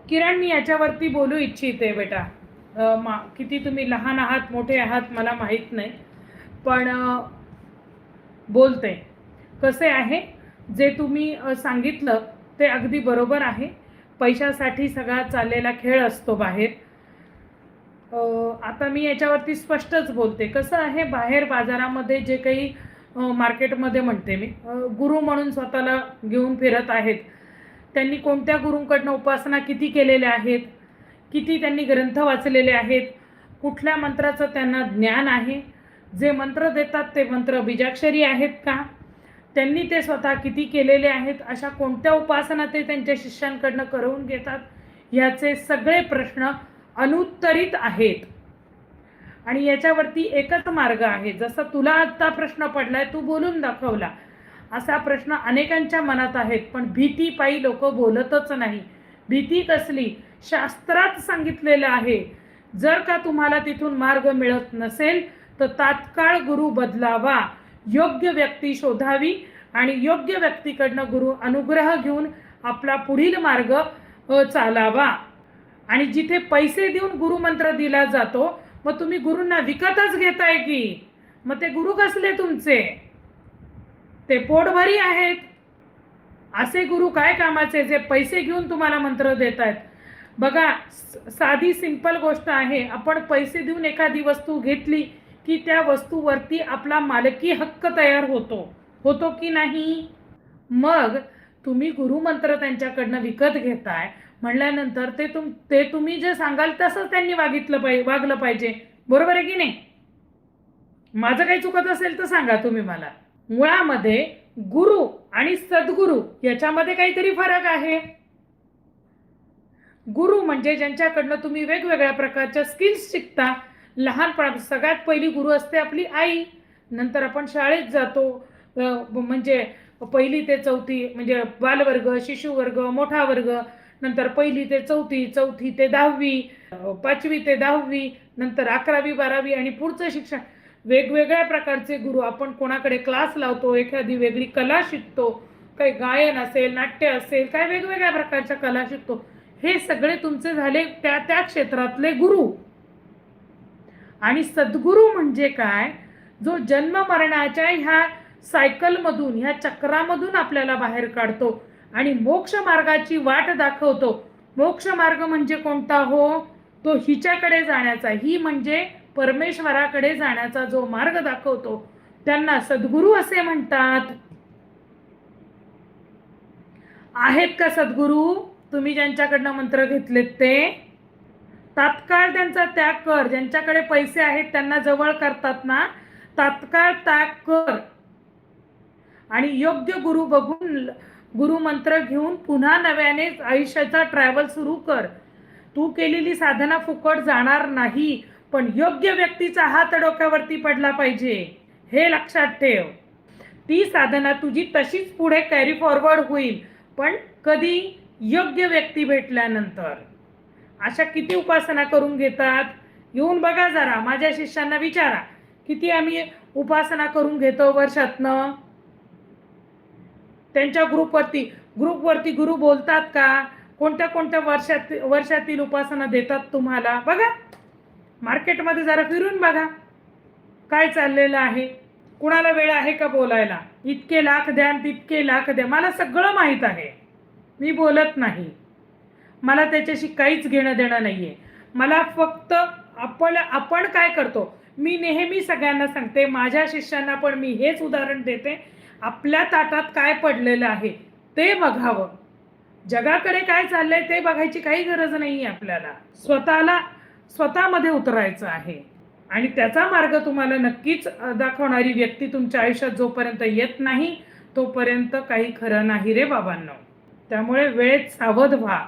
किरण, मी याच्यावरती बोलू इच्छिते बेटा. किती तुम्ही लहान आहात मोठे आहात मला माहीत नाही, पण बोलते. कसे आहे, जे तुम्ही सांगितलं ते अगदी बरोबर आहे. पैशासाठी सगळा चाललेला खेळ असतो बाहेर. आता मी याच्यावरती स्पष्टच बोलते. कसं आहे, बाहेर बाजारामध्ये जे काही मार्केटमध्ये म्हणते मी, गुरु म्हणून स्वतःला घेऊन फिरत आहेत. त्यांनी कोणत्या गुरूंकडनं उपासना किती केलेल्या आहेत, किती त्यांनी ग्रंथ वाचलेले आहेत, कुठल्या मंत्राचं त्यांना ज्ञान आहे, जे मंत्र देतात ते मंत्र बीजाक्षरी आहेत का, त्यांनी ते स्वतः किती केलेले आहेत, अशा कोणत्या उपासना ते त्यांच्या शिष्यांकडनं करवून घेतात, ह्याचे सगळे प्रश्न अनुत्तरित आहेत. आणि याच्यावरती एकच मार्ग आहे. जसं तुला आता प्रश्न पडलाय, तू बोलून दाखवला, असा प्रश्न अनेकांच्या मनात आहेत, पण भीतीपायी लोक बोलतच नाही. भीती कसली? शास्त्रात सांगितलेलं आहे, जर का तुम्हाला तिथून मार्ग मिळत नसेल तर तात्काळ गुरु बदलावा, योग्य व्यक्ती शोधावी आणि योग्य व्यक्तीकडनं गुरु अनुग्रह घेऊन आपला पुढील मार्ग चालावा. आणि जिथे पैसे देऊन गुरुमंत्र दिला जातो, मग तुम्ही गुरूंना विकतच घेताय की? मग ते गुरु कसले तुमचे? ते पोटभरी आहेत. असे गुरु काय कामाचे जे पैसे घेऊन तुम्हाला मंत्र देत आहेत? बघा, साधी सिंपल गोष्ट आहे. आपण पैसे देऊन एखादी वस्तू घेतली की त्या वस्तूवरती आपला मालकी हक्क तयार होतो की नाही? मग तुम्ही गुरुमंत्र त्यांच्याकडनं विकत घेताय म्हणल्यानंतर ते तुम्ही जे सांगाल तसंच त्यांनी वागलं पाहिजे. बरोबर आहे की नाही? माझं काही चुकत असेल तर सांगा तुम्ही मला. मुळामध्ये गुरु आणि सद्गुरु याच्यामध्ये काहीतरी फरक आहे. गुरु म्हणजे ज्यांच्याकडनं तुम्ही वेगवेगळ्या प्रकारच्या स्किल्स शिकता. लहानपणा सगळ्यात पहिली गुरु असते आपली आई. नंतर आपण शाळेत जातो, म्हणजे 1ली ते 4थी म्हणजे बालवर्ग, शिशुवर्ग, मोठा वर्ग, नंतर 1ली ते 4थी, 4थी ते 10वी, 5वी ते 10वी, नंतर 11वी 12वी आणि पुढचं शिक्षण. वेगवेगळ्या प्रकारचे गुरु. आपण कोणाकडे क्लास लावतो, एखादी वेगळी कला शिकतो, काही गायन असेल, नाट्य असेल, काय वेगवेगळ्या प्रकारच्या कला शिकतो. हे सगळे तुमचे झाले त्या क्षेत्रातले गुरु. आणि सद्गुरू म्हणजे काय? जो जन्म मरणाच्या ह्या सायकलमधून, ह्या चक्रामधून आपल्याला बाहेर काढतो आणि मोक्ष मार्गाची वाट दाखवतो. मोक्ष मार्ग म्हणजे कोणता हो? तो हिच्याकडे जाण्याचा, ही म्हणजे परमेश्वराकडे जाण्याचा जो मार्ग दाखवतो त्यांना सद्गुरू असे म्हणतात. आहेत का सद्गुरू तुम्ही ज्यांच्याकडनं मंत्र घेतलेत ते? तात्काळ त्यांचा त्याग कर. ज्यांच्याकडे पैसे आहेत त्यांना जवळ करतात ना, तात्काळ त्याग कर आणि योग्य गुरु बघून गुरुमंत्र घेऊन पुन्हा नव्याने आयुष्याचा ट्रॅव्हल सुरू कर. तू केलेली साधना फुकट जाणार नाही, पण योग्य व्यक्तीचा हात डोक्यावरती पडला पाहिजे, हे लक्षात ठेव. ती साधना तुझी तशीच पुढे कॅरी फॉरवर्ड होईल, पण कधी? योग्य व्यक्ती भेटल्यानंतर. अशा किती उपासना करून घेतात? येऊन बघा जरा, माझ्या शिष्यांना विचारा किती आम्ही उपासना करून घेतो वर्षातनं. त्यांच्या ग्रुपवरती गुरु बोलतात का? कोणत्या कोणत्या वर्षातील उपासना देतात तुम्हाला? बघा, मार्केटमध्ये जरा फिरून बघा काय चाललेलं आहे. कुणाला वेळ आहे का बोलायला? इतके लाख द्या, तितके लाख द्या. मला सगळं माहीत आहे, मी बोलत नाही. मला त्याच्याशी काहीच घेणं देणं नाहीये. मला फक्त आपण काय करतो, मी नेहमी सगळ्यांना सांगते, माझ्या शिष्यांना पण मी हेच उदाहरण देते. आपल्या ताटात काय पडलेलं आहे ते बघावं. जगाकडे काय चाललंय ते बघायची काही गरज नाही. आपल्याला स्वतःमध्ये उतरायचं आहे आणि त्याचा मार्ग तुम्हाला नक्कीच दाखवणारी व्यक्ती तुमच्या आयुष्यात जोपर्यंत येत नाही तोपर्यंत काही खरं नाही रे बाबांनो. त्यामुळे वेळेत सावध व्हा.